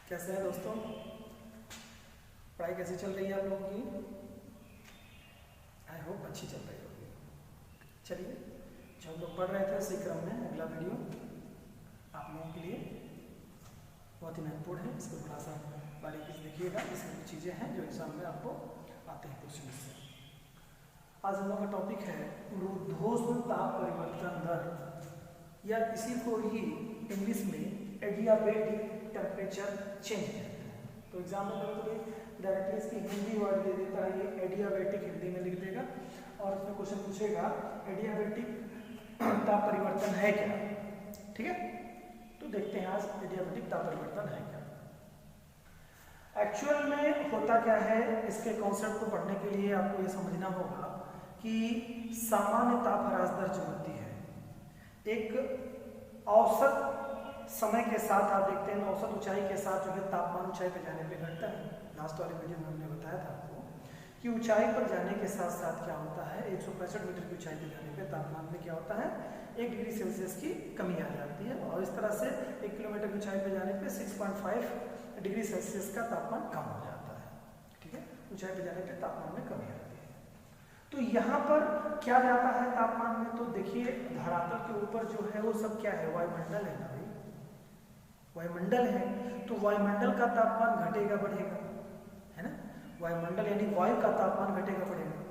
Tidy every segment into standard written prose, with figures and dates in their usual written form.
कैसे हैं दोस्तों? पढ़ाई कैसी चल रही है आप लोगों की? आई होप अच्छी चल रही होगी। चलिए, जो हम लोग पढ़ रहे थे उसी क्रम में अगला वीडियो आप लोगों के लिए बहुत ही महत्वपूर्ण है। इसको थोड़ा सा बारीकी से देखिएगा। इसमें कुछ चीज़ें हैं जो एग्जाम में आपको आते हैं क्वेश्चन से। आज हम लोग का टॉपिक है ऊर्ध्वोष्ण ताप परिवर्तन दर, या इसी को ही इंग्लिश में एडियाबेटिक टेम्परेचर चेंज कहते हैं। तो एग्जाम में कभी डायरेक्टली इसकी हिंदी वर्ड दे देता है, ये एडियाबेटिक हिंदी में लिख देगा और उसमें क्वेश्चन पूछेगा एडियाबेटिक ताप परिवर्तन है क्या। ठीक है, तो देखते हैं आज एडियाबेटिक ताप परिवर्तन है क्या। एक्चुअल में होता क्या है, इसके कॉन्सेप्ट को पढ़ने के लिए आपको ये समझना होगा कि सामान्य ताप ह्रास दर जो होती है, एक औसत समय के साथ आप देखते हैं औसत ऊंचाई के साथ जो है तापमान ऊंचाई पर जाने पे घटता है। लास्ट वाले वीडियो में हमने बताया था आपको कि ऊंचाई पर जाने के साथ साथ क्या होता है, 165 मीटर की ऊंचाई पर जाने पे तापमान में क्या होता है, 1 डिग्री सेल्सियस की कमी आ जाती है। और इस तरह से 1 किलोमीटर की ऊंचाई पर जाने पे 6.5 डिग्री सेल्सियस का तापमान कम हो जाता है। ठीक है, ऊंचाई पर जाने पे तापमान में कमी आती है। तो यहाँ पर क्या जाता है तापमान में, तो देखिए धरातल के ऊपर जो है वो सब क्या है, वायुमंडल है ना भाई, वायुमंडल है। तो वायुमंडल का तापमान घटेगा बढ़ेगा, है ना। वायुमंडल यानी वायु का तापमान घटेगा बढ़ेगा,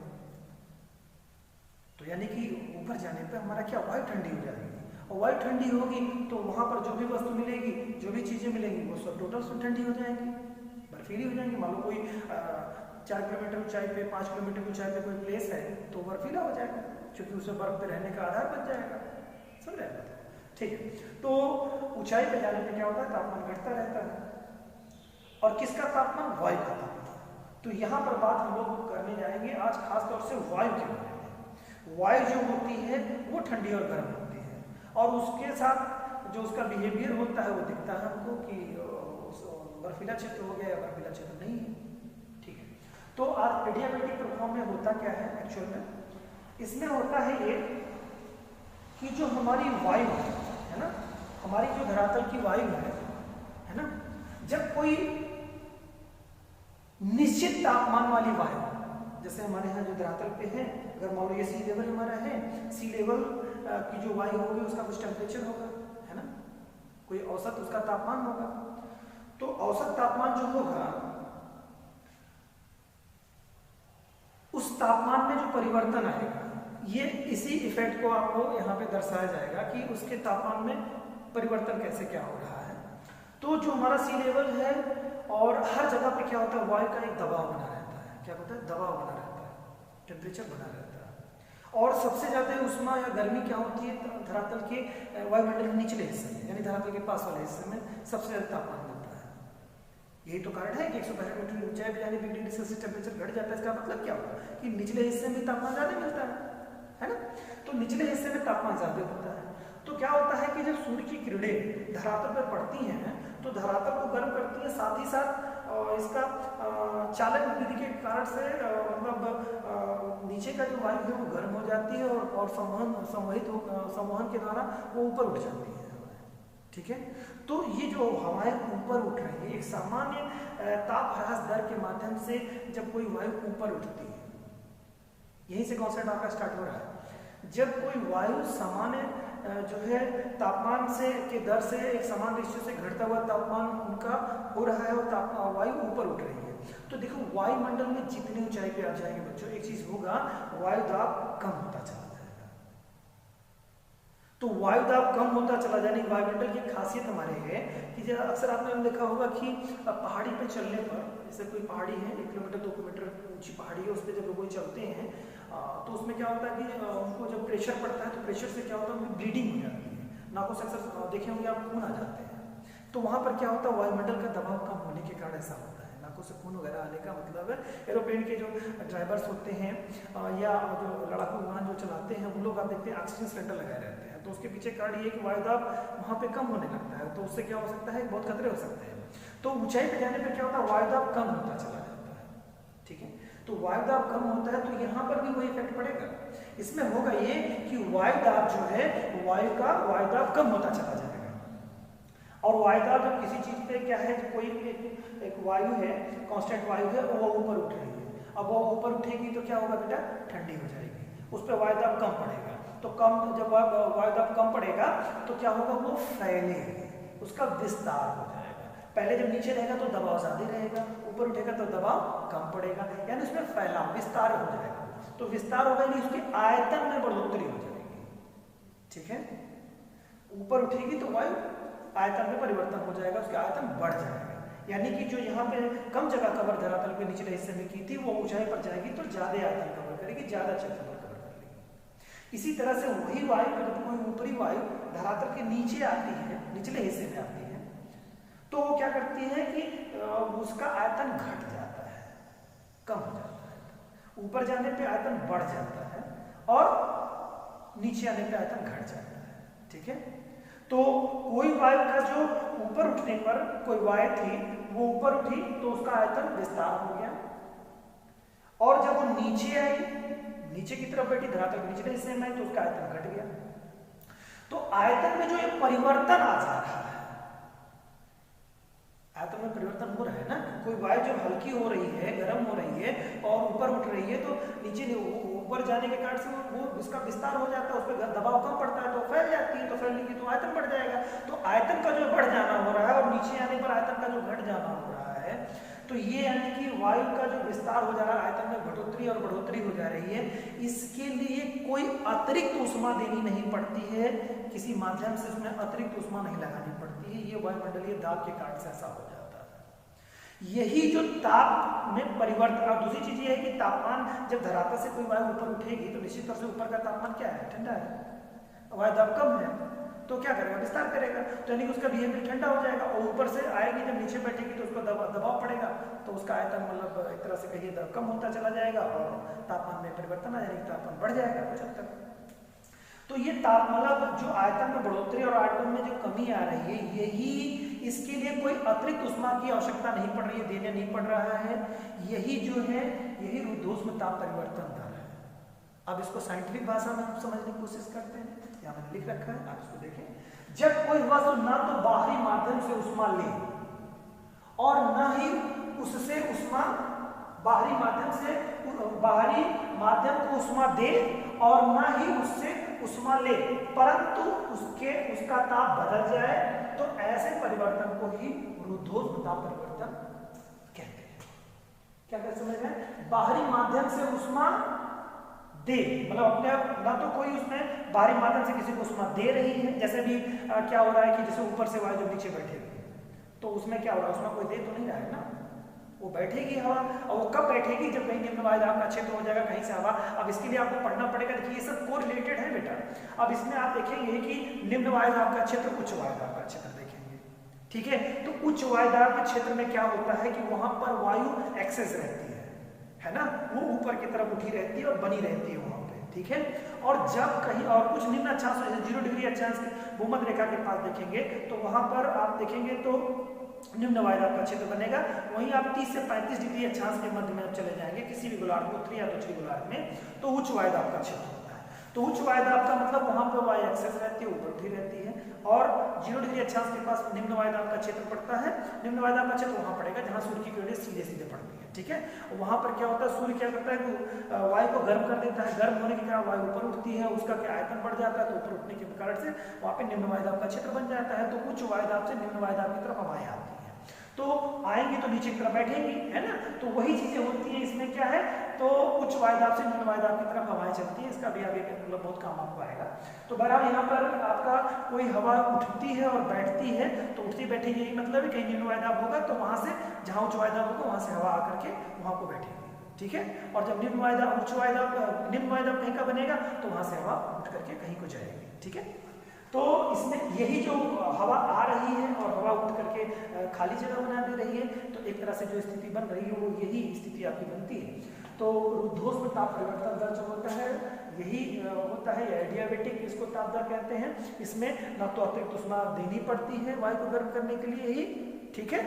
तो यानी कि ऊपर जाने पे हमारा क्या, वायु ठंडी हो जाएगी। और वायु ठंडी होगी तो वहां पर जो भी वस्तु मिलेगी, जो भी चीजें मिलेंगी वो सब टोटल सब ठंडी हो जाएंगी, बर्फीली हो जाएंगी। मान लो कोई 4 किलोमीटर ऊंचाई पे, 5 किलोमीटर ऊंचाई पे कोई प्लेस है तो बर्फीला हो जाएगा, क्योंकि उसमें बर्फ पे रहने का आधार बन जाएगा। समझ रहे हैं? ठीक है, तो ऊंचाई पे जाने पे क्या होता है, तापमान घटता रहता है। और किसका तापमान, वायु का तापमान। तो यहाँ पर बात हम लोग करने जाएंगे आज खास तौर से वायु के बारे में। वायु जो होती है वो ठंडी और गर्म होती है, और उसके साथ जो उसका बिहेवियर होता है वो दिखता है हमको कि बर्फीला क्षेत्र हो गया या बर्फीला क्षेत्र नहीं है। ठीक है, तो आज एडियाबेटिक प्रभाव में होता क्या है एक्चुअल में, इसमें होता है ये कि जो हमारी वायु है ना, हमारी जो धरातल की वायु है ना, जब कोई निश्चित तापमान वाली वायु, जैसे हमारे यहाँ जो धरातल पे है, अगर मान लो ये सी लेवल हमारा है, सी लेवल की जो वायु होगी उसका कुछ टेम्परेचर होगा, है ना, कोई औसत उसका तापमान होगा। तो औसत तापमान जो होगा, उस तापमान में जो परिवर्तन आएगा, ये इसी इफेक्ट को आपको यहाँ पे दर्शाया जाएगा कि उसके तापमान में परिवर्तन कैसे क्या हो रहा है। तो जो हमारा सी लेवल है, और हर जगह पे क्या होता है, वायु का एक दबाव बना रहता है। क्या होता है, दबाव बना रहता है, टेम्परेचर बना रहता है। और सबसे ज्यादा उष्मा या गर्मी क्या होती है, धरातल के वायुमंडल के निचले हिस्से में, यानी धरातल के पास वाले हिस्से में सबसे ज्यादा तापमान मिलता है। यही तो कारण है कि 165 मीटर ऊंचाई पे जाने 1 डिग्री सेल्सियस टेम्परेचर घट जाता है। इसका मतलब क्या होगा कि निचले हिस्से में तापमान ज्यादा मिलता है ना। तो निचले हिस्से में तापमान ज्यादा होता है। तो क्या होता है कि जब सूर्य की किरणें धरातल पर पड़ती हैं तो धरातल को गर्म करती है, साथ ही साथ इसका चालक विधि के कारण से मतलब नीचे का जो वायु है वो गर्म हो जाती है, और संवहन के द्वारा वो ऊपर उठ जाती है। ठीक है, तो ये जो हवाएं ऊपर उठ रही है, एक सामान्य ताप ह्रास दर के माध्यम से जब कोई वायु ऊपर उठती है, यहीं से कॉन्सेप्ट आपका स्टार्ट हो रहा है। जब कोई वायु सामान्य जो है तापमान से के दर से एक समान रेशियो से घटता हुआ तापमान उनका हो रहा है, और वायु ऊपर उठ रही है, तो देखो वायुमंडल में जितनी ऊंचाई पे आप जाएंगे बच्चों, एक चीज होगा, वायु दाब कम होता चला जाएगा। तो वायु दाब कम होता चला जाने की वायुमंडल की खासियत हमारे है कि अक्सर आपने देखा होगा कि पहाड़ी पे चलने पर, जैसे कोई पहाड़ी है 1 किलोमीटर 2 किलोमीटर ऊंची पहाड़ी है, उस पर जब लोग चलते हैं तो उसमें क्या होता है कि उनको जब प्रेशर पड़ता है तो प्रेशर से क्या होता है, उनकी ब्लीडिंग हो जाती है, नाकों से अक्सर देखे होंगे आप, खून आ जाते हैं। तो वहां पर क्या होता है, वायुमंडल का दबाव कम होने के कारण ऐसा होता है। नाकों से खून वगैरह आने का मतलब है, एरोप्लेन के जो ड्राइवर्स होते हैं या जो लड़ाकू विमान जो चलाते हैं, उन लोग आप देखते हैं ऑक्सीजन सिलेंडर लगाए रहते हैं, तो उसके पीछे कारण ये कि वायुदाब वहां पे कम होने लगता है, तो उससे क्या हो सकता है, बहुत खतरे हो सकते हैं। तो ऊंचाई पे जाने पर क्या होता है, वायुदाब कम होता चला जाता है। ठीक है, तो वायुदाब कम होता है, तो यहाँ पर भी वही इफेक्ट पड़ेगा। इसमें होगा ये कि वायुदाब जो है, वायु का वायुदाब कम होता चला जाएगा, और वायुदाब जब किसी चीज पे क्या है, कोई एक वायु है, कांस्टेंट वायु है, वो ऊपर उठ रही है, अब वो ऊपर उठेगी तो क्या होगा बेटा, ठंडी हो जाएगी, उस पर वायुदाब कम पड़ेगा, तो कम जब वायुदाब कम पड़ेगा तो क्या होगा, वो फैलेगी, उसका विस्तार हो जाएगा। पहले जब नीचे रहेगा तो दबाव ज्यादा रहेगा, ऊपर उठेगा तो दबाव कम पड़ेगा, यानी उसमें फैलाव विस्तार हो जाएगा। तो विस्तार होगा यानी उसके आयतन में बढ़ोतरी हो जाएगी, ठीक है। ऊपर उठेगी तो वायु आयतन में परिवर्तन हो जाएगा, उसका आयतन बढ़ जाएगा, यानी कि जो यहाँ पे कम जगह कवर धरातल के निचले हिस्से में की थी, वो ऊंचाई पर जाएगी तो ज्यादा आयतन कवर करेगी, ज्यादा क्षेत्रफल कवर कर लेगी। इसी तरह से वही वायु जब कोई ऊपरी वायु धरातल के नीचे आती है, निचले हिस्से में आती है, तो वो क्या करती है कि उसका आयतन घट जाता है, कम हो जाता है, ऊपर जाने पे आयतन बढ़ जाता है और नीचे आने पे आयतन घट जाता है, ठीक है। तो कोई वायु का जो ऊपर उठने पर कोई वायु थी, वो ऊपर उठी तो उसका आयतन विस्तार हो गया, और जब वो नीचे आई, नीचे की तरफ बैठी धरातल के निचले हिस्से में, तो उसका आयतन घट गया। तो आयतन में जो एक परिवर्तन आ जा रहा है, आयतन में परिवर्तन हो रहा है ना, कोई वायु जब हल्की हो रही है, गर्म हो रही है और ऊपर उठ रही है, तो नीचे ऊपर जाने के कारण से वो उसका विस्तार हो जाता है, उस पर दबाव कम पड़ता है तो फैल जाती है, तो फैलने की तो आयतन बढ़ जाएगा। तो आयतन का जो बढ़ जाना हो रहा है और नीचे आने पर आयतन का जो घट जाना हो रहा है, तो ये यानी कि वायु का जो विस्तार हो जा रहा है, आयतन में घटोतरी और बढ़ोतरी हो जा रही है, इसके लिए कोई अतिरिक्त ऊष्मा देनी नहीं पड़ती है, किसी माध्यम से उसमें अतिरिक्त ऊष्मा नहीं लगानी पड़ती है, ये वायुमंडलीय दाब के कारण से ऐसा हो जाता है। यही जो ताप में परिवर्तन, और दूसरी चीज ये है कि तापमान, जब धरातल से कोई वायु ऊपर उठेगी तो निश्चित तौर से ऊपर का तापमान क्या है, ठंडा है, वायुदाब कम है, तो क्या करेगा, विस्तार करेगा, तो यानी कि उसका बिहेवियर ठंडा हो जाएगा, और ऊपर से आएगी जब नीचे बैठेगी तो उसको दबाव पड़ेगा, तो उसका आयतन मतलब एक तरह से कहिए कम होता चला जाएगा और तापमान में परिवर्तन आ जाएगा, तापमान बढ़ जाएगा कुछ हद तक। तो ये ताप मतलब जो आयतन में बढ़ोतरी और आयतन में जो कमी आ रही है, यही इसके लिए कोई अतिरिक्त ऊष्मा की आवश्यकता नहीं पड़ रही है, देने नहीं पड़ रहा है, यही जो है यही रुद्धोष्म ताप परिवर्तन दर है। अब इसको साइंटिफिक भाषा में हम समझने की कोशिश करते हैं, यहाँ मैंने लिख रखा है, आप इसको देखें। जब कोई वस्तु ना तो बाहरी माध्यम से ऊष्मा ले और न ही उससे ऊष्मा बाहरी माध्यम को ऊष्मा दे और न ही उससे ऊष्मा ले, परंतु उसका ताप बदल जाए, तो ऐसे परिवर्तन को ही रुद्धोष्म ताप परिवर्तन कहते हैं। क्या कहते समझ में, बाहरी माध्यम से ऊष्मा दे, मतलब अपने आप ना तो कोई उसमें बाहरी माध्यम से किसी को ऊष्मा दे रही है, जैसे भी क्या हो रहा है कि जैसे ऊपर से वायु जब नीचे बैठे हुए, तो उसमें क्या हो रहा है, उसमें कोई दे तो नहीं रहा है ना, वो बैठेगी हवा, और वो कब बैठेगी, जब कहीं निम्न वायुदाब का क्षेत्र हो जाएगा, कहीं से हवा। अब इसके लिए आपको पढ़ना पड़ेगा, देखिए ये सब कोरिलेटेड है बेटा। अब इसमें आप देखेंगे कि निम्न वायुदाब का क्षेत्र, उच्च वायुदाब का क्षेत्र देखेंगे, ठीक है। तो उच्च वायुदाब के क्षेत्र में क्या होता है कि वहां पर वायु एक्सेस रहती है ना, वो ऊपर की तरफ उठी रहती है और बनी रहती है वहां पे, ठीक है। और जब कहीं और कुछ निम्न अक्षांश, 0 डिग्री अक्षांश के भूमध्य रेखा के पास देखेंगे, तो वहां पर आप देखेंगे तो निम्न वायुदाब का क्षेत्र बनेगा। वहीं आप 30 से 35 डिग्री अक्षांश के मध्य में आप चले जाएंगे किसी भी गोलार्ध, उत्तरी या दक्षिणी गोलार्ध में, तो उच्च वायुदाब का क्षेत्र होता है। तो उच्च वायुदाब का मतलब वहां पर वायु एक्सेस रहती है, ऊपर उठी रहती है, और 0 डिग्री अक्षांश के पास निम्न वायुदाब का क्षेत्र पड़ता है। निम्न वायुदाब का क्षेत्र वहां पड़ेगा जहां सूर्य की किरणें सीधे सीधे पड़ती है, ठीक है। वहां पर क्या होता है, सूर्य क्या करता है कि वायु को गर्म कर देता है, गर्म होने के कारण वायु ऊपर उठती है, उसका क्या आयतन बढ़ जाता है, तो ऊपर उठने के कारण से वहां पे निम्न वायुदाब का क्षेत्र बन जाता है। तो उच्च वायुदाब से निम्न वायुदाब की तरफ हवाएं आती है, तो आएंगी तो नीचे की तरफ बैठेंगी, है ना। तो वही चीजें होती हैं इसमें, क्या है, तो उच्च वायुदाब से निम्न वायुदाब की तरफ हवाएं चलती हैं, इसका भी आगे मतलब बहुत काम आपको आएगा। तो बहरहाल यहाँ पर आपका कोई हवा उठती है और बैठती है, तो उठती बैठी यही मतलब है, कहीं निम्न वायुदाब होगा तो वहां से, जहां उच्च वायुदाब होगा वहां से हवा आकर के वहां को बैठेगी, ठीक है। और जब निम्न वायुदाब कहीं का बनेगा तो वहां से हवा उठ करके कहीं को जाएगी, ठीक है। तो इसमें यही जो हवा आ रही है और हवा उठ करके खाली जगह बना दे रही है, तो एक तरह से जो स्थिति बन रही है वो यही स्थिति आपकी बनती है। तो रुद्धोष्म ताप परिवर्तन दर जो होता है यही होता है, एडियाबेटिक इसको ताप दर कहते हैं। इसमें न तो अतिरिक्त ऊष्मा देनी पड़ती है वायु को गर्म करने के लिए ही, ठीक है,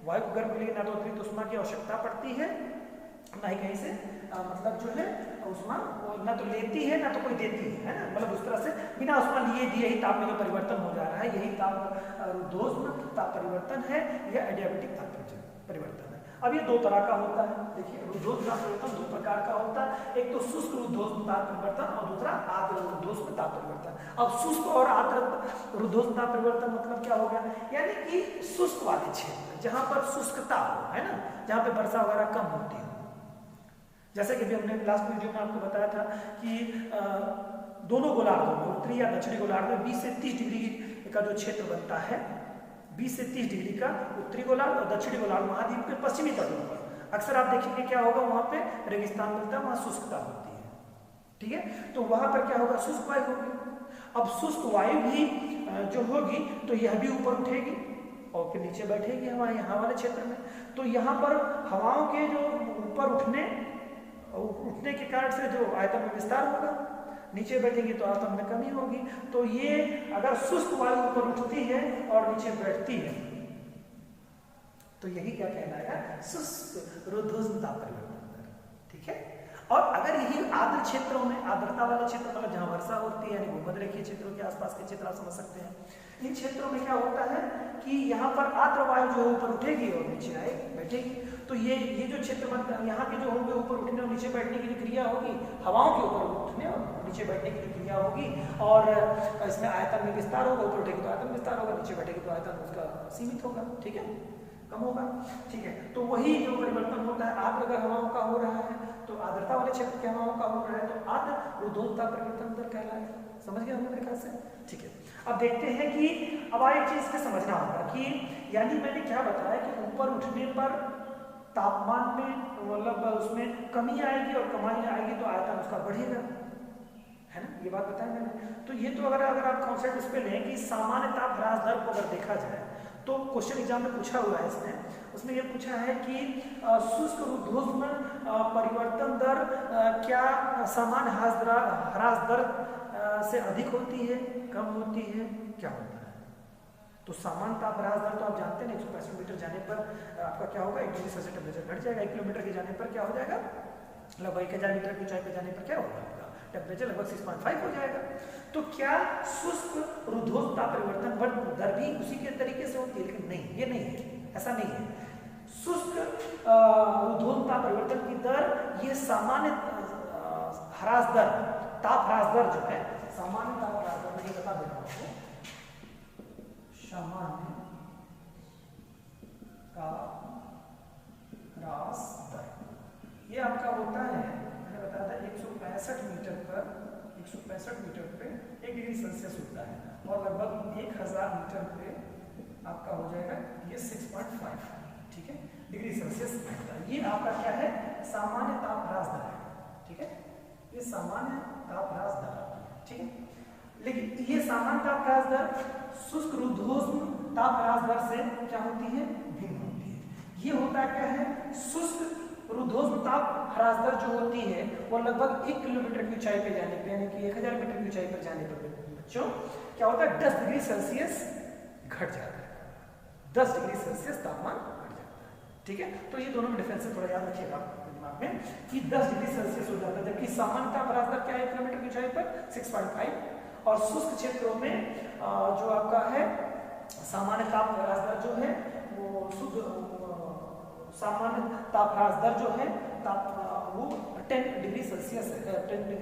वायु को गर्म करने के लिए न तो अतिरिक्त ऊष्मा की आवश्यकता पड़ती है ना ही कहीं से मतलब जो है उष्मा ना तो लेती है ना तो कोई देती है ना, मतलब उस तरह से बिना उष्मा लिए दिए ही ताप में जो परिवर्तन हो जा रहा है, यही ताप रुद्धोष्म ताप परिवर्तन है या एडियाबेटिक ताप परिवर्तन है। अब ये दो तरह का होता है, देखिए रुद्धोष्म ताप परिवर्तन दो प्रकार का होता है, एक तो शुष्क रुद्धोष्म ताप परिवर्तन और दूसरा आर्द्र रुद्धोष्म ताप परिवर्तन। अब शुष्क और आर्द्र रुद्धोष्म ताप परिवर्तन मतलब क्या हो गया, यानी कि शुष्क वाले क्षेत्र जहां पर शुष्कता हो, है ना, जहां पे वर्षा वगैरह कम होती हो, जैसे कि हमने लास्ट वीडियो में आपको बताया था कि दोनों गोलार्धों में, उत्तरी या दक्षिणी गोलार्ध में 20 से 30 डिग्री का जो क्षेत्र बनता है, 20 से 30 डिग्री का उत्तरी गोलार्ध और दक्षिणी गोलार्ध महाद्वीप के पश्चिमी तटों पर अक्सर आप देखेंगे क्या होगा, वहां पे रेगिस्तान मिलता है, वहां शुष्कता होती है, ठीक है। तो वहां पर क्या होगा, शुष्क वायु होगी। अब शुष्क वायु भी जो होगी तो यह भी ऊपर उठेगी और फिर नीचे बैठेगी हमारे यहाँ वाले क्षेत्र में। तो यहाँ पर हवाओं के जो ऊपर उठने के कारण से जो आयतन में विस्तार होगा, नीचे बैठेंगे तो आयतन में कमी होगी। तो ये अगर शुष्क वायु ऊपर उठती है और नीचे बैठती है तो यही क्या कहलाएगा, शुष्क रुद्धोष्म ताप परिवर्तन, ठीक है। और अगर यही आर्द्र क्षेत्रों में, आर्द्रता वाले क्षेत्र मतलब जहां वर्षा होती है, यानी भूमध्यरेखीय क्षेत्रों के आसपास के क्षेत्र आप समझ सकते हैं, इन क्षेत्रों में क्या होता है कि यहाँ पर आर्द्र वायु जो ऊपर उठेगी और नीचे आए बैठेगी। तो ये जो क्षेत्र बनता है, यहाँ के जो होंगे ऊपर उठने और नीचे बैठने की जो क्रिया होगी, हवाओं के ऊपर उठने और नीचे बैठने की जो क्रिया होगी, और इसमें आयतन में विस्तार होगा, ऊपर उठेगी तो आयतन विस्तार होगा, नीचे बैठेगी तो आयतन उसका सीमित होगा, ठीक है, कम होगा, ठीक है। तो वही जो परिवर्तन होता है, आर्द्र अगर हवाओं का हो रहा है तो आर्द्रता वाले क्षेत्र के हवाओं का हो रहा है तो आर्द्र रुद्धोष्म ताप परिवर्तन दर कहलाएगा। समझ गए मेरे ख्याल से, ठीक है। अब देखते हैं कि अब एक चीज से समझना होगा कि यानी मैंने क्या बताया कि ऊपर उठने पर तापमान में मतलब उसमें कमी आएगी और कमी आएगी तो आयतन उसका बढ़ेगा, है ना, ये बात बताया मैंने। तो ये तो अगर आप कॉन्सेप्ट उस पर लें कि सामान्य ताप ह्रास दर को अगर देखा जाए तो क्वेश्चन एग्जाम में पूछा हुआ है इसमें, उसमें ये पूछा है कि शुष्क रुद्धोष्म परिवर्तन दर क्या सामान्य ह्रास दर से अधिक होती है, कम होती है, क्या होता है। तो सामान्य ताप ह्रास दर तो आप जानते हैं 165 मीटर जाने पर आपका क्या होगा, 1 डिग्री सेल्सियस टेम्परेचर घट जाएगा। 1 किलोमीटर के जाने पर क्या हो जाएगा, लगभग 1000 मीटर की ऊंचाई पर जाने पर क्या होगा, आपका टेम्परेचर लगभग 6.5 हो जाएगा। तो क्या शुष्क रुद्धोष्म ताप परिवर्तन दर भी उसी के तरीके से होती है, लेकिन नहीं, ये नहीं है, ऐसा नहीं है। शुष्क रुद्धोष्म ताप परिवर्तन की दर ये सामान्य ह्रास दर, ताप ह्रास दर जो है, सामान्य ताप ह्रास दर मैं बता देता हूँ, सामान्य ताप ह्रास दर ये आपका होता है, मैंने बताया था 165 मीटर पर 1 डिग्री सेल्सियस होता है और लगभग 1000 मीटर पे आपका हो जाएगा ये 6.5, ठीक है, डिग्री सेल्सियस होता है। ये आपका क्या है, सामान्य ताप ह्रास दर है, ठीक है, ये सामान्य ताप ह्रास दर, ठीक है। लेकिन ये सामान्य ताप ह्रास दर शुष्क रुद्धोष्म ताप ह्रास दर से क्या होती है, भिन्न होती है। ये होता क्या है, शुष्क रुद्धोष्म ताप ह्रास दर जो होती है वो लगभग 1 किलोमीटर की ऊंचाई पर जाने पर, यानी कि 1000 मीटर की ऊंचाई पर जाने पर बच्चों क्या होता है, 10 डिग्री सेल्सियस घट जाता है, 10 डिग्री सेल्सियस तापमान घट जाता है, ठीक है। तो ये दोनों में डिफरेंस थोड़ा याद रखिएगा दिमाग में कि 10 डिग्री सेल्सियस हो जाता है, जबकि सामान्य ताप ह्रास दर क्या है 1 किलोमीटर की ऊंचाई पर 6.5, और शुष्क क्षेत्रों में जो आपका है सामान्य ताप ह्रास दर जो है वो सामान्य ताप ह्रास दर जो है वो 10 डिग्री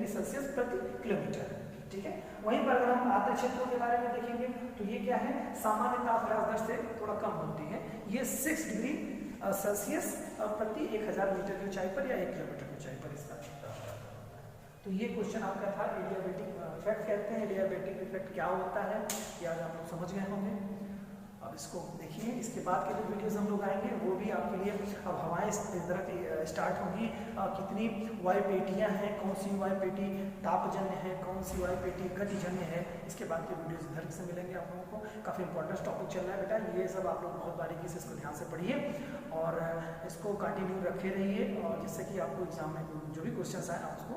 सेल्सियस प्रति किलोमीटर, ठीक है। वहीं पर अगर हम आर्द्र क्षेत्रों के बारे में देखेंगे तो ये क्या है, सामान्य ताप ह्रास दर से थोड़ा कम होती है, ये 6 डिग्री सेल्सियस प्रति 1000 मीटर की ऊंचाई पर या 1 किलोमीटर की ऊंचाई पर इसका। तो ये क्वेश्चन आपका था, एडियाबेटिक इफेक्ट कहते हैं। एडियाबेटिक इफेक्ट क्या होता है ये आज आप लोग समझ गए होंगे। अब इसको देखिए, इसके बाद के जो वीडियोस हम लोग आएंगे वो भी आपके लिए, अब हवाएं इस तरह स्टार्ट होंगी, कितनी वायु पेटियाँ हैं, कौन सी वायु पेटी तापजन्य है, कौन सी वायु पेटी गतिजन्य है, इसके बाद के वीडियोस इधर से मिलेंगे आप लोगों को। काफ़ी इंपॉर्टेंट टॉपिक चल रहा है बेटा, ये सब आप लोग बहुत बारीकी से इसको ध्यान से पढ़िए और इसको कंटिन्यू रखे रहिए, और जिससे कि आपको एग्जाम में जो भी क्वेश्चन आए आप उसको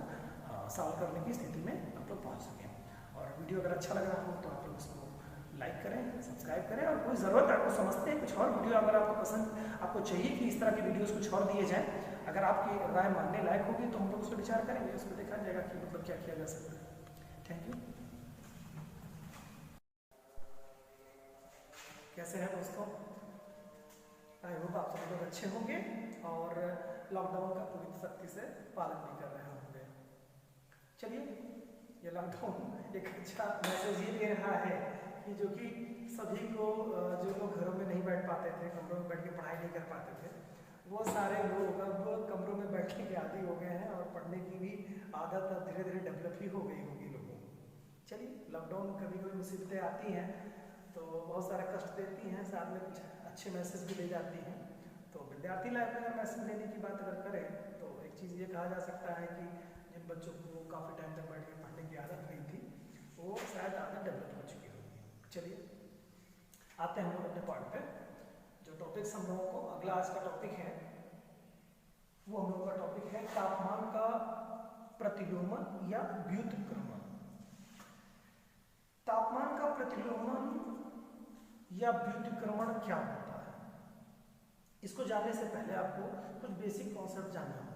सॉल्व करने की स्थिति में आप लोग पहुँच सकें। और वीडियो अगर अच्छा लग रहा हो तो आप लोग इसको लाइक करें, सब्सक्राइब करें, और कोई ज़रूरत आपको समझते हैं कुछ और वीडियो अगर आपको पसंद आपको चाहिए कि इस तरह की वीडियोस कुछ और दिए जाएं अगर आपकी राय मानने लायक होगी तो हम लोग उस पर विचार करेंगे, उस पर देखा जाएगा कि मतलब क्या किया जा सकता है। Thank you. कैसे हैं दोस्तों? आई होप आप सब लोग अच्छे होंगे और लॉकडाउन का पूरी सख्ती से पालन भी कर रहे होंगे। चलिए, ये लॉकडाउन एक अच्छा मैसेज ये दे रहा है कि जो कि सभी को, जो लोग घरों में नहीं बैठ पाते थे, कमरों में बैठ के पढ़ाई नहीं कर पाते थे, वो सारे लोग अब कमरों में बैठने के आदी हो गए हैं और पढ़ने की भी आदत अब धीरे धीरे डेवलप ही हो गई होगी लोगों को। चलिए, लॉकडाउन कभी कोई मुसीबतें आती हैं तो बहुत सारा कष्ट देती हैं, साथ में कुछ अच्छे मैसेज भी दे जाती हैं। तो विद्यार्थी लाइफ में अगर मैसेज देने की बात अगर करें तो एक चीज़ ये कहा जा सकता है कि जिन बच्चों को काफ़ी टाइम तक बैठ के पढ़ने की आदत नहीं थी, वो शायद आदत डेवलप हो चुकी होगी। चलिए, आते हैं हम लोग अपने पार्ट पे। जो टॉपिक्स हम लोगों को अगला आज का टॉपिक है, वो हम लोगों का टॉपिक है तापमान का प्रतिलोमन या व्युत्क्रमण। तापमान का प्रतिलोमन या व्युत्क्रमण क्या होता है, इसको जानने से पहले आपको कुछ बेसिक कॉन्सेप्ट जानना होंगे।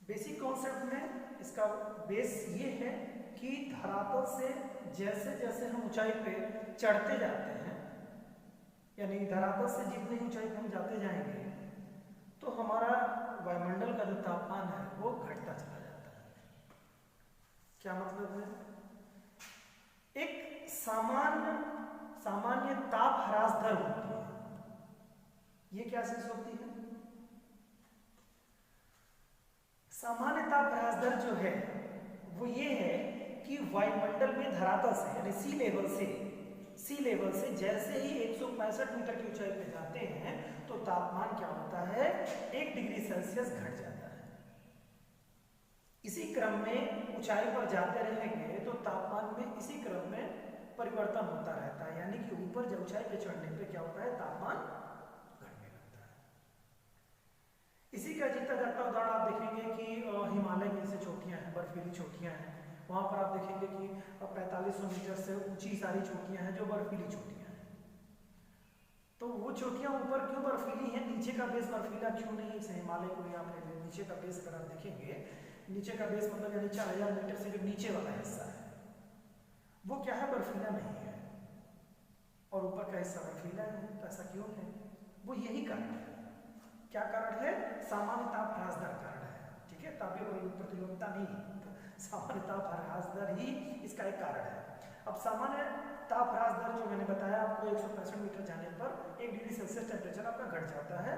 बेसिक कॉन्सेप्ट में इसका बेस ये है कि धरातल से जैसे जैसे हम ऊंचाई पे चढ़ते जाते हैं, यानी धरातल से जितनी ऊंचाई पे हम जाते जाएंगे तो हमारा वायुमंडल का जो तापमान है वो घटता चला जाता है। क्या मतलब है? एक सामान्य ताप ह्रास दर होती है। ये क्या चीज होती है? सामान्य ताप ह्रास दर जो है वो ये है कि वायुमंडल में धरातल से यानी सी लेवल से जैसे ही 165 मीटर की ऊंचाई पे जाते हैं तो तापमान क्या होता है? 1 डिग्री सेल्सियस घट जाता है। इसी क्रम में ऊंचाई पर जाते रहेंगे तो तापमान में इसी क्रम में परिवर्तन होता रहता है, यानी कि ऊपर जब ऊंचाई पे चढ़ने पे क्या होता है? तापमान घटने लगता है। इसी का जीता जागता उदाहरण आप देखेंगे कि हिमालय की जैसे चोटियां हैं, बर्फीली चोटियां हैं, वहां पर आप देखेंगे कि 4500 मीटर से ऊंची सारी चोटियां हैं जो बर्फीली चोटियां हैं। तो वो चोटियां ऊपर क्यों बर्फीली हैं, नीचे का बेस बर्फीला क्यों नहीं है? हिमालय को आप नीचे का बेस अगर आप देखेंगे, नीचे का बेस मतलब यानी 4000 मीटर से जो नीचे वाला हिस्सा है वो क्या है? बर्फीला नहीं है, और ऊपर का हिस्सा बर्फीला है। तो ऐसा क्यों है? वो यही कारण है। क्या कारण है? सामान्य ताप ह्रास दर कारण है। ठीक है, तापीय प्रतिलोमता नहीं, सामान्य ताप ह्रास दर ही इसका एक कारण है। अब सामान्य ताप ह्रास दर जो मैंने बताया आपको, 165 मीटर जाने पर 1 डिग्री सेल्सियस टेम्परेचर आपका घट जाता है।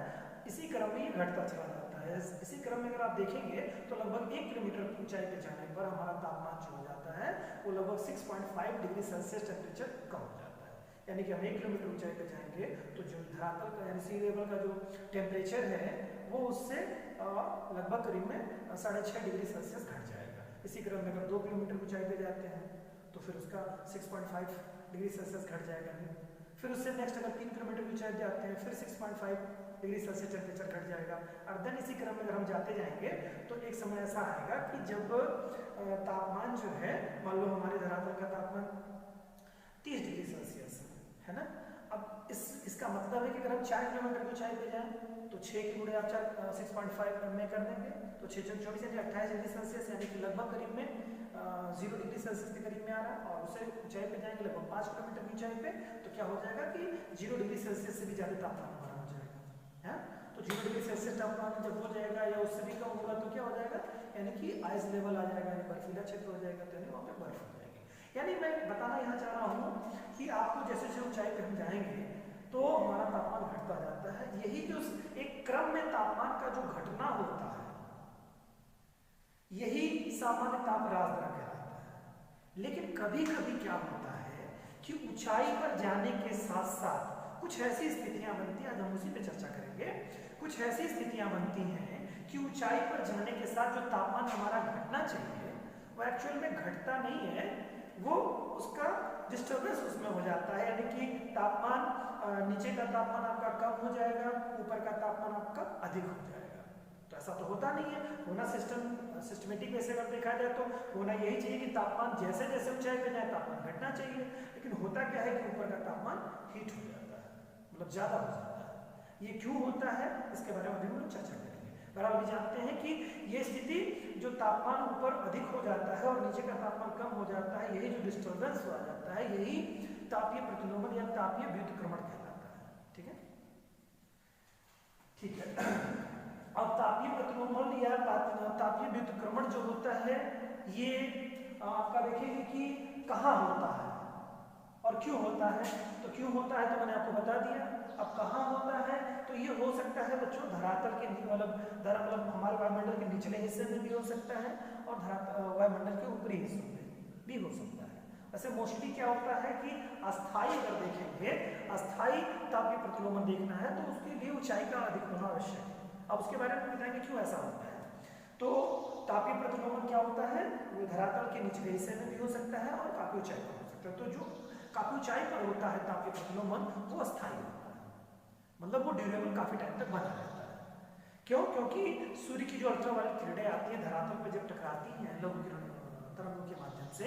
इसी क्रम में ये घटता चला जाता है। इसी क्रम में अगर आप देखेंगे तो लगभग 1 किलोमीटर ऊंचाई पे जाने पर हमारा तापमान जो हो जाता है वो लगभग 6.5 डिग्री सेल्सियस टेम्परेचर कम हो जाता है। यानी कि हम 1 किलोमीटर ऊंचाई पे जाएंगे तो जो धरातल का यानी सी लेवल का जो टेम्परेचर है वो उससे लगभग करीब में 6.5 डिग्री सेल्सियस घट जाएगा। इसी क्रम में अगर 2 किलोमीटर ऊंचाई पे जाते हैं तो फिर उसका 6.5 डिग्री सेल्सियस घट जाएगा। फिर उससे नेक्स्ट अगर 3 किलोमीटर ऊंचाई जाते हैं फिर 6.5 डिग्री सेल्सियस टेम्परेचर घट जाएगा। और देन इसी क्रम में अगर हम जाते जाएंगे तो एक समय ऐसा आएगा कि जब तापमान जो है, मान लो हमारे धरातल का तापमान 30 डिग्री सेल्सियस है ना। अब इसका मतलब है कि अगर हम 4 किलोमीटर की ऊंचाई पे जाएं तो 6 की गुणे आप 6.5 में कर देंगे तो 6 24 यानी 28 डिग्री सेल्सियस, यानी कि लगभग करीब में 0 डिग्री सेल्सियस के करीब में आ रहा है। और उससे ऊंचाई पे जाएंगे लगभग 5 किलोमीटर की ऊंचाई पे तो क्या हो जाएगा कि 0 डिग्री सेल्सियस से भी ज़्यादा तापमान हमारा हो जाएगा है। तो 0 डिग्री सेल्सियस तापमान जब हो जाएगा या उससे भी कम होगा तो क्या हो जाएगा? यानी कि आइस लेवल आ जाएगा, यानी बर्फीला क्षेत्र हो जाएगा, तो यानी वहाँ पे बर्फ हो जाएगी। यानी मैं बताना यहाँ चाह रहा हूँ कि आपको जैसे जैसे ऊंचाई पे हम जाएंगे तो हमारा तापमान घटता जाता है। यही जो एक क्रम में तापमान का जो घटना होता है यही सामान्य ताप ह्रास दर कहलाता है। लेकिन कभी कभी क्या होता है कि ऊंचाई पर जाने के साथ साथ कुछ ऐसी स्थितियां बनती हैं, आज हम उसी पे चर्चा करेंगे। कुछ ऐसी स्थितियां बनती हैं कि ऊंचाई पर जाने के साथ जो तापमान हमारा घटना चाहिए वो एक्चुअल में घटता नहीं है, वो उसका डिस्टर्बेंस उसमें हो जाता है। यानी कि तापमान, नीचे का तापमान आपका कम हो जाएगा, ऊपर का तापमान आपका अधिक हो जाएगा। तो ऐसा तो होता नहीं है। होना सिस्टमेटिक वैसे अगर देखा जाए तो होना यही चाहिए कि तापमान जैसे जैसे ऊंचाई पे जाए तापमान घटना चाहिए। लेकिन होता क्या है कि ऊपर का तापमान हीट हो जाता है, मतलब ज्यादा हो जाता है। ये क्यों होता है इसके बारे में अभी हम लोग चर्चा करेंगे। पर आप भी जानते हैं कि ये स्थिति जो तापमान ऊपर अधिक हो जाता है और नीचे का तापमान कम हो जाता है, यही जो डिस्टर्बेंस आ जाता है, यही तापीय प्रतिलोमन या तापीय व्युत्क्रमण कहलाता है। ठीक है, ठीक है। अब तापीय प्रतिलोमन या तापीय व्युत्क्रमण जो होता है ये आपका देखेंगे कि कहाँ होता है और क्यों होता है। तो क्यों होता है तो मैंने आपको बता दिया। अब कहाँ होता है तो ये हो सकता है बच्चों धरातल के मतलब हमारे वायुमंडल के निचले हिस्से में भी हो सकता है और वायुमंडल के ऊपरी हिस्सों में भी हो सकता है। वैसे मोस्टली क्या होता है कि अस्थाई अगर देखेंगे, अस्थाई तापीय प्रतिलोमन देखना है तो उसके लिए ऊंचाई का अधिक होना आवश्यक है। अब उसके बारे में बताएंगे क्यों ऐसा होता है। तो तापीय प्रतिलोमन क्या होता है, वो धरातल के निचले हिस्से में भी हो सकता है और काफी ऊंचाई पर हो सकता है। तो जो काफी ऊंचाई पर होता है तापीय प्रतिलोमन वो अस्थायी होता है, मतलब वो ड्यूरेबल काफी टाइम तक बना रहता है। क्यों? क्योंकि सूर्य की जो अल्ट्रावायलेट किरणें आती हैं धरातल पर जब टकराती हैं लघु किरण तरंगों के माध्यम से,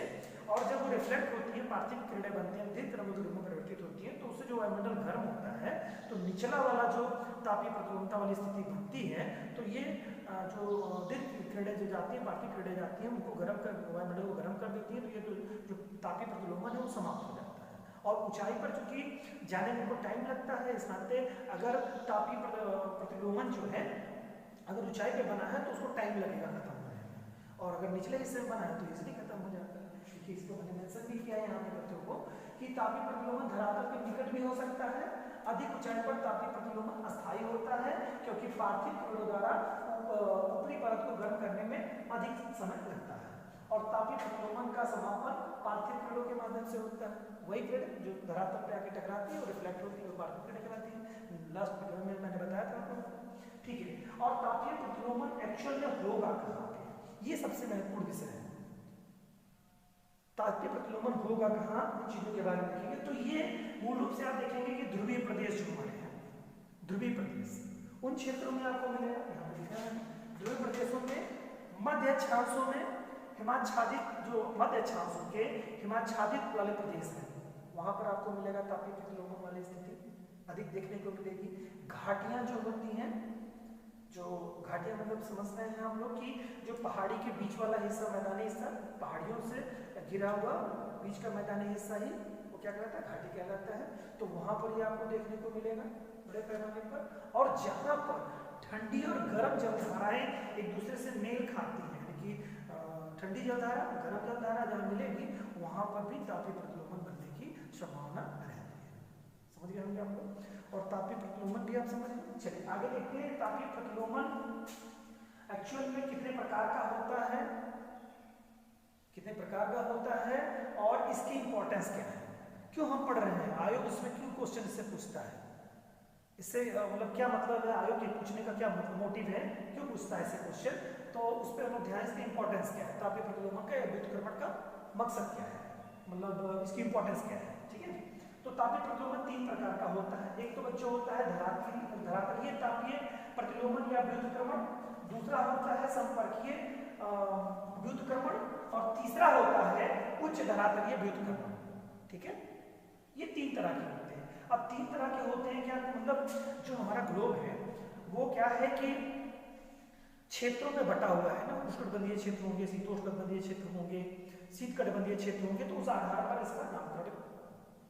और जब वो रिफ्लेक्ट होती है पार्थिव किरणें बनती हैं दीर्घ तरंगों के रूप में परिवर्तित होती हैं, तो उससे जो वायुमंडल गर्म होता है तो निचला वाला जो तापीय प्रतिलोमता वाली स्थिति बनती है तो ये जो दीर्घ किरणें जो जाती हैं पार्थिव किरणें जाती हैं उनको गर्म कर वायुमंडल को गर्म कर देती हैं, तो ये जो तापीय प्रतिलोमन है वो समाप्त हो जाता है। और ऊंचाई पर चूंकि जाने में उनको टाइम लगता है, इस नाते अगर तापीय प्रतिलोमन जो है अगर ऊंचाई पे बना है तो उसको टाइम लगेगा खत्म होने में, और अगर निचले हिस्से में बना है तो इजीली खत्म हो जाता है। क्योंकि इसको मैंने मेंशन भी किया है यहाँ पे बच्चों को कि तापीय प्रतिलोमन धरातल के निकट भी हो सकता है, अधिक ऊंचाई पर तापीय प्रतिलोमन अस्थायी होता है क्योंकि पार्थिव किरणों द्वारा ऊपरी परत को गर्म करने में अधिक समय लगता है, और तापीय प्रतिलोमन का समापन पार्थिव किरणों के माध्यम से होता है। वही किरण जो धरातल पे आके टकराती है और रिफ्लेक्ट होती है वो पार्थिव किरणें कहलाती है। लास्ट वीडियो में मैंने बताया था आपको। ठीक है, और तापीय प्रतिलोमन एक्चुअल में होगा कहाँ पे, ये सबसे महत्वपूर्ण विषय है। तापीय प्रतिलोमन होगा कहाँ, इन चीजों के बारे में देखेंगे। तो ये मूल रूप से आप देखेंगे कि ध्रुवीय प्रदेश जो हमारे हैं, ध्रुवीय प्रदेश उन क्षेत्रों में आपको मिलेगा, यहाँ पे लिखा है ध्रुवीय प्रदेशों में मध्य अक्षांशों में हिमाच्छादित जो मध्य अक्षांशों के हिमाच्छादित वाले प्रदेश हैं वहां पर आपको मिलेगा तापीय प्रतिलोमन वाली स्थिति अधिक देखने को मिलेगी। घाटियां जो होती हैं, जो घाटियां मतलब समझ रहे हैं हम लोग कि जो पहाड़ी के बीच वाला हिस्सा मैदानी हिस्सा पहाड़ियों से घिरा हुआ बीच का मैदानी हिस्सा ही वो क्या कहलाता है, घाटी कहलाता है। तो वहां पर ये आपको देखने को मिलेगा बड़े पैमाने पर, और जहां पर ठंडी और गर्म जलधाराएं एक दूसरे से मेल खाती हैं, यानी कि ठंडी जलधारा गर्म जलधारा जहाँ मिलेगी वहां पर भी तापीय प्रतिलोमन बनने की संभावना रहती है। समझ गए होंगे आप लोग, और तापीय प्रतिलोमन भी आप समझ गए। चलिए आगे देखते हैं तापीय प्रतिलोमन एक्चुअल में कितने प्रकार का होता है, कितने प्रकार का होता है और इसकी इंपॉर्टेंस क्या है, क्यों हम पढ़ रहे हैं, आयोग उसमें क्यों क्वेश्चन इससे पूछता है, इससे मतलब क्या मतलब है, आयोग के पूछने का क्या मतलब मोटिव है, क्यों पूछता है ऐसे क्वेश्चन, तो उस पर हम ध्यान, इसकी इंपॉर्टेंस क्या है, तापीय प्रतिलोमन का या व्युत्क्रमण का मकसद क्या है, मतलब इसकी इंपॉर्टेंस क्या है। ठीक है, तो तापीय प्रतिलोमन 3 प्रकार का होता है। एक तो बच्चों होता है धरातलीय तापीय प्रतिलोमन या व्युत्क्रमण, दूसरा होता है संपर्कीय व्युत्क्रमण, और तीसरा होता है उच्च धरातलीय व्युत्क्रमण। ठीक है, ये 3 तरह के होते हैं। अब 3 तरह के होते हैं क्या, मतलब जो हमारा ग्लोब है वो क्या है कि क्षेत्रों में बटा हुआ है ना, उष्णकटिबंधीय क्षेत्र होंगे, शीतोष्णकटिबंधीय क्षेत्र होंगे, शीतकटिबंधीय क्षेत्र होंगे, तो उस आधार पर इसका नामकरण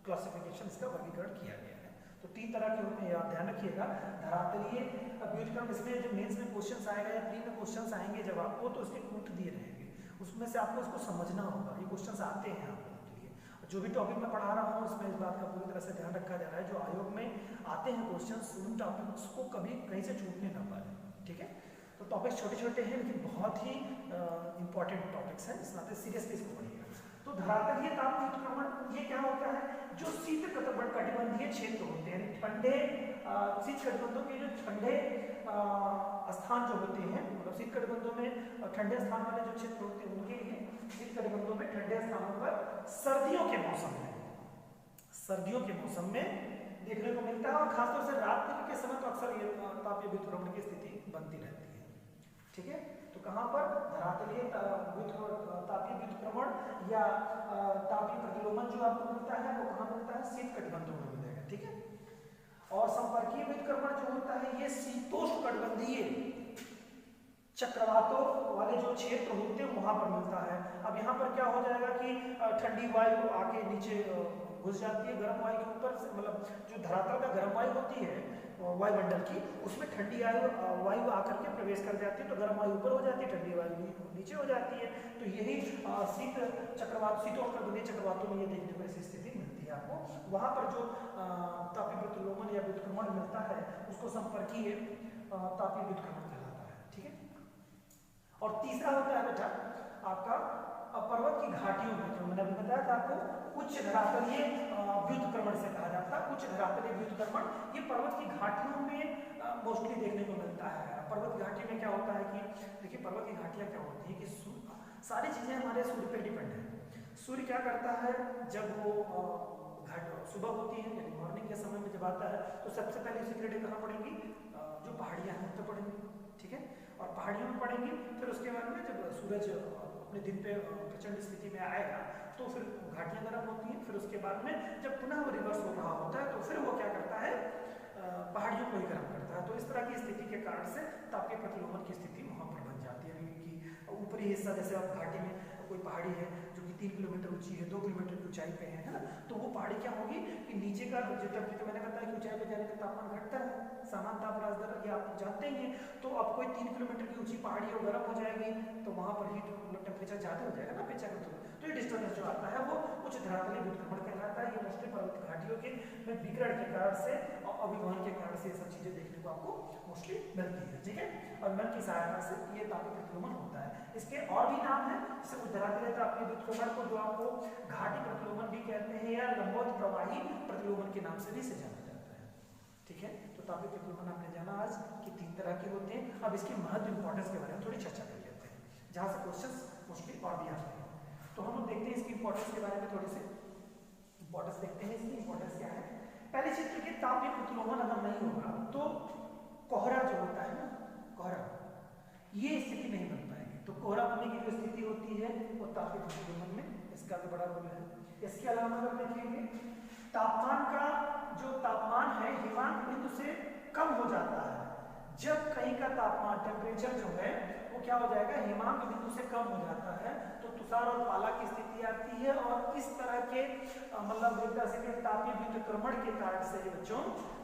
क्लासिफिकेशन इसका वर्गीकरण किया गया है। तो 3 तरह के होते हैं, आप ध्यान रखिएगा। धरातलीय व्युत्क्रमण, इसमें जो मेंस में क्वेश्चंस आएगा या प्री में क्वेश्चंस आएंगे जब आपको, तो उसके कूट दिए रहेंगे, उसमें से आपको इसको समझना होगा। ये क्वेश्चंस आते हैं आप लोगों के लिए, जो भी टॉपिक मैं पढ़ा रहा हूँ उसमें इस बात का पूरी तरह से ध्यान रखा जा रहा है, जो आयोग में आते हैं क्वेश्चंस उन टॉपिक्स को कभी कहीं से छूटने ना पाए। ठीक है, तो टॉपिक्स छोटे छोटे हैं लेकिन बहुत ही इंपॉर्टेंट टॉपिक्स हैं, इस नाते सीरियसली इसको पढ़िएगा। तो धरातलीय ताप व्युत्क्रमण ये क्या होता है, जो शीत कटिबंधीय क्षेत्र होते हैं, ठंडे शीत कटिबंधों के जो ठंडे स्थान जो होते हैं, मतलब शीत कटिबंधों में ठंडे स्थान वाले जो क्षेत्र होते हैं उनके लिए, शीत कटिबंधों में ठंडे स्थानों पर सर्दियों के मौसम में देखने को मिलता है, और खासतौर से रात्रि के समय तो अक्सर ये तापीय व्युत्क्रमण की स्थिति बनती रहती है। ठीक है, तो कहाँ पर धरातलीय तापीय व्युत्क्रमण या तापीय प्रतिलोमन जो आपको मिलता है वो कहाँ मिलता है, शीत कटिबंधों में मिलेगा। ठीक है, और संपर्कीय व्युत्क्रमण जो होता है ये शीतोष्णकटिबंधीय चक्रवातों वाले जो क्षेत्र होते हैं वहां पर मिलता है। अब यहाँ पर क्या हो जाएगा कि ठंडी वायु आके नीचे घुस जाती है गर्म वायु के ऊपर से, मतलब जो धरातल का गर्म वायु होती है वायुमंडल की, उसमें ठंडी वायु आकर के प्रवेश कर जाती है, तो गर्म वायु ऊपर हो जाती है, ठंडी वायु नीचे हो जाती है। तो यही शीत चक्रवात, शीतोष्णकटिबंधीय चक्रवातों में ये देखने को ऐसी स्थिति मिलती है आपको। वहां पर जो तापीय प्रतिलोमन या व्युत्क्रमण मिलता है उसको संपर्कीय तापीय व्युत्क्रमण कहलाता है। ठीक है। और तीसरा होता है बेटा आपका पर्वत की घाटियों में, जो मैंने अभी बताया था आपको उच्च धरातलीय व्युत्क्रमण से कहा जाता है। उच्च धरातलीय व्युत्क्रमण ये पर्वत की घाटियों में मोस्टली देखने को मिलता है। पर्वत की घाटी में क्या होता है कि देखिए पर्वत की घाटियां क्या होती है कि सारी चीजें हमारे सूर्य पे डिपेंड है। सूर्य क्या करता है जब वो सुबह होती है यानी मॉर्निंग के समय में जब आता है तो सबसे पहले उसे किरणें कहाँ पड़ेंगी, जो पहाड़ियां हैं उन पर पड़ेंगी। ठीक है। और पहाड़ियों में पड़ेंगी, फिर उसके बाद में जब सूरज अपने दिन पे प्रचंड स्थिति में आएगा तो फिर घाटियां गर्म होती हैं। फिर उसके बाद में जब पुनः वो रिवर्स हो रहा होता है तो फिर वो क्या करता है, पहाड़ियों को ही गर्म करता है। तो इस तरह की स्थिति के कारण से तापीय प्रतिलोमन की स्थिति वहां पर बन जाती है कि ऊपरी हिस्सा, जैसे आप घाटी में कोई पहाड़ी है जो कि 3 किलोमीटर ऊंची है, 2 किलोमीटर की ऊंचाई पे है ना, तो वो पहाड़ी क्या होगी कि नीचे का जो मैंने बताया कि ऊंचाई पे जाने पे तापमान घटता है, सामान्य तापमान दर ये आप जानते ही हैं। तो अब कोई 3 किलोमीटर की ऊंची पहाड़ी और गर्म हो जाएगी तो वहां पर हीट मतलब टेम्परेचर ज्यादा हो जाएगा ना अपेक्षाकृत। तो ये डिस्टर्बेंस जो आता है वो उच्च धरातलीय व्युत्क्रमण कहलाता है। ये मोस्टली पर्वत घाटियों के में विकिरण के कारण से और अभिवहन के कारण से ये सब चीजें देखने को आपको मोस्टली मिलती है। ठीक है। और नल की सहायता से ये तापीय प्रतिलोमन होता है। इसके और भी नाम है, जैसे उच्च धरातलीय तापीय व्युत्क्रमण को जो आपको घाटी प्रतिलोमन भी कहते हैं या लंबवत प्रवाही प्रतिलोमन के नाम से भी इसे जाना जाता है। ठीक है। तो तापीय प्रतिलोमन आपने जाना आज कि 3 तरह के होते हैं। अब इसके महत्व इंपॉर्टेंस के बारे में थोड़ी चर्चा कर लेते हैं, जहां से क्वेश्चंस मोस्टली और भी आते हैं। तो हम लोग देखते हैं इसकी इंपॉर्टेंस के बारे में, थोड़ी सी इंपॉर्टेंस देखते हैं। इसकी इंपॉर्टेंस क्या है, पहले क्षेत्र के तापीय प्रतिलोमन अगर नहीं होगा तो कोहरा जो होता है ना, कोहरा, ये स्थिति नहीं बन पाएगी। तो कोहरा बनने की जो स्थिति होती है वो तापीय प्रतिलोमन में इसका भी बड़ा रोल है। इसके अलावा अगर देखेंगे तापमान का जो तापमान है हिमांक बिंदु से कम हो जाता है। जब कहीं का तापमान टेम्परेचर जो है वो क्या हो जाएगा, हिमांक बिंदु से कम हो जाता है तो तुषार और पाला की स्थिति आती है। और इस तरह के मतलब तापीय व्युत्क्रमण के कारण से बच्चों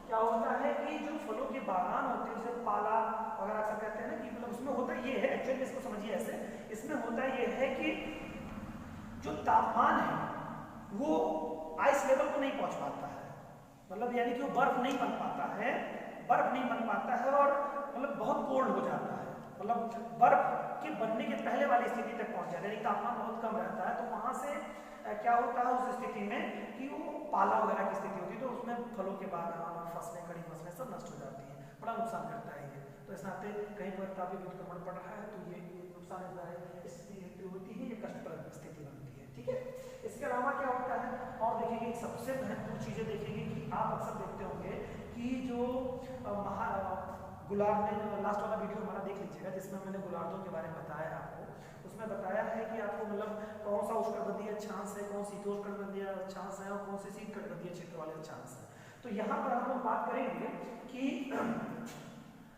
क्या होता है कि जो फलों के बागान होते हैं जैसे पाला वगैरह अक्सर कहते हैं ना कि मतलब उसमें होता ये है, एक्चुअली इसको समझिए ऐसे, इसमें होता ये है कि जो तापमान है वो आइस लेवल को नहीं पहुंच पाता है, मतलब यानी कि वो बर्फ नहीं बन पाता है, बर्फ नहीं बन पाता है और मतलब बहुत कोल्ड हो जाता है, मतलब बर्फ के बनने के पहले वाली स्थिति तक पहुंच जाता है, यानी तापमान बहुत कम रहता है। तो वहां से क्या होता है उस स्थिति में कि वो पाला वगैरह की स्थिति होती है, तो उसमें फलों के बागान और फसलें, खड़ी फसलें सब नष्ट हो जाती हैं, बड़ा नुकसान करता है ये। तो इस नाते कहीं पर तापीय व्युत्क्रमण पड़ रहा है तो ये नुकसान स्थिति होती है, ये कष्टप्रद स्थिति बनती है। ठीक है। इसके अलावा क्या होता है और देखेंगे सबसे महत्वपूर्ण चीजें देखेंगे कि आप अक्सर देखते होंगे कि जो गुलाब ने लास्ट वाला वीडियो हमारा देख लीजिएगा जिसमें मैंने गुलाबों के बारे में बताया आपको, उसमें बताया है कि आपको मतलब कौन सा उष्णकटिबंधीय अक्षांश है, कौन शीतोष्णकटिबंधीय अक्षांश है और कौन से शीतकटिबंधीय क्षेत्र वाले अक्षांश है। तो यहाँ पर हम लोग बात करेंगे कि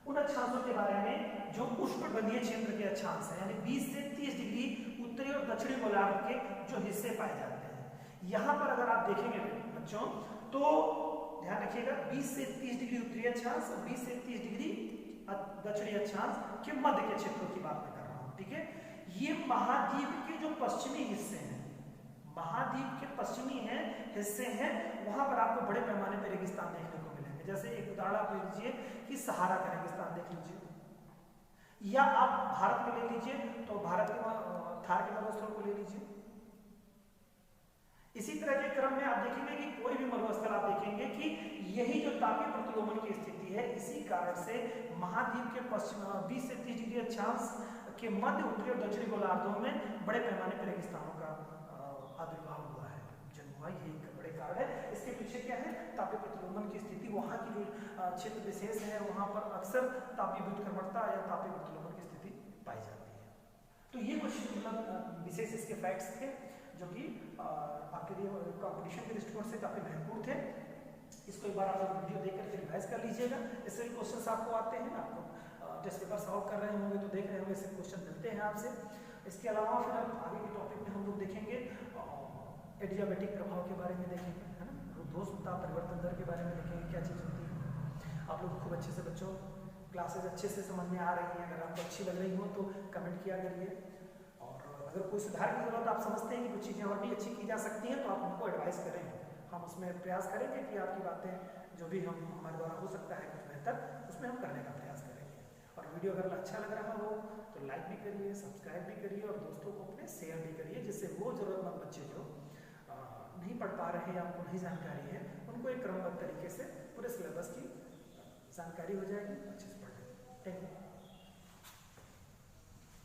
उन अक्षांशों के बारे में जो उष्णकटिबंधीय क्षेत्र के अक्षांश है, यानी 20 से 30 डिग्री उत्तरी और दक्षिणी गोलार्ध के जो हिस्से पाए जाते हैं। यहाँ पर अगर आप देखेंगे बच्चों तो ध्यान रखिएगा 20 से 30 डिग्री उत्तरी अक्षांश और 20 से 30 डिग्री दक्षिणी अक्षांश के मध्य के क्षेत्रों की बात मैं कर रहा हूँ। ठीक है। ये महाद्वीप के जो पश्चिमी हिस्से हैं, महाद्वीप के पश्चिमी हिस्से हैं, वहां पर आपको बड़े पैमाने पर रेगिस्तान देखने को मिलेंगे। जैसे एक उदाहरण आप ले लीजिए कि सहारा का रेगिस्तान देख लीजिए, या आप भारत में ले लीजिए तो भारत के थार के मरुस्थल को ले लीजिए। इसी तरह के क्रम में आप देखेंगे कि कोई भी मरुस्थल आप देखेंगे कि यही जो तापीय प्रतिलोमन की स्थिति है, इसी कारण से महाद्वीप के पश्चिम 20 से 30 डिग्री अक्षांश के मध्य, उत्तरी और दक्षिणी गोलार्धों में बड़े पैमाने पर रेगिस्तानों का आविर्भाव हुआ है, जन्म हुआ। यही एक बड़े कारण है। इसके पीछे क्या है, तापीय प्रतिलोमन की स्थिति, वहां की जो क्षेत्र विशेष है वहां पर अक्सर तापीय व्युत्क्रमणता या तापीय प्रतिलोमन की स्थिति पाई जाती है। तो ये कुछ मतलब विशेष इसके फैक्ट्स थे जो कि आपके लिए कंपटीशन के दृष्टिकोण से काफी महत्वपूर्ण थे। इसको एक बार आप लोग वीडियो देख करके रिवाइज कर लीजिएगा। इससे भी क्वेश्चंस आपको आते हैं, आप लोग टेस्ट पेपर सॉल्व कर रहे होंगे तो देख रहे होंगे, इससे क्वेश्चन मिलते हैं आपसे। इसके अलावा फिर आगे के टॉपिक में हम लोग देखेंगे एडियाबेटिक प्रभाव के बारे में देखेंगे, है ना, रुद्धोष्मता परिवर्तन दर के बारे में देखेंगे, क्या चीज़ होती है। आप लोग खूब अच्छे से बच्चों क्लासेज अच्छे से समझ में आ रही हैं, अगर आपको अच्छी लग रही हो तो कमेंट किया करिए, और अगर कोई सुधार की जरूरत आप समझते हैं कि कुछ चीज़ें और भी अच्छी की जा सकती हैं तो आप हमको एडवाइस करें, हम उसमें प्रयास करेंगे कि आपकी बातें जो भी हमारे द्वारा हो सकता है कुछ बेहतर, उसमें हम करने का प्रयास करेंगे। और वीडियो अगर अच्छा लग रहा हो तो लाइक भी करिए, सब्सक्राइब भी करिए, और दोस्तों को अपने शेयर भी करिए, जिससे वो ज़रूरतमंद बच्चे जो नहीं पढ़ पा रहे हैं या उनको नहीं जानकारी है, उनको एक क्रमबद्ध तरीके से पूरे सिलेबस की जानकारी हो जाएगी, अच्छे से पढ़ लेंगे। Thank you.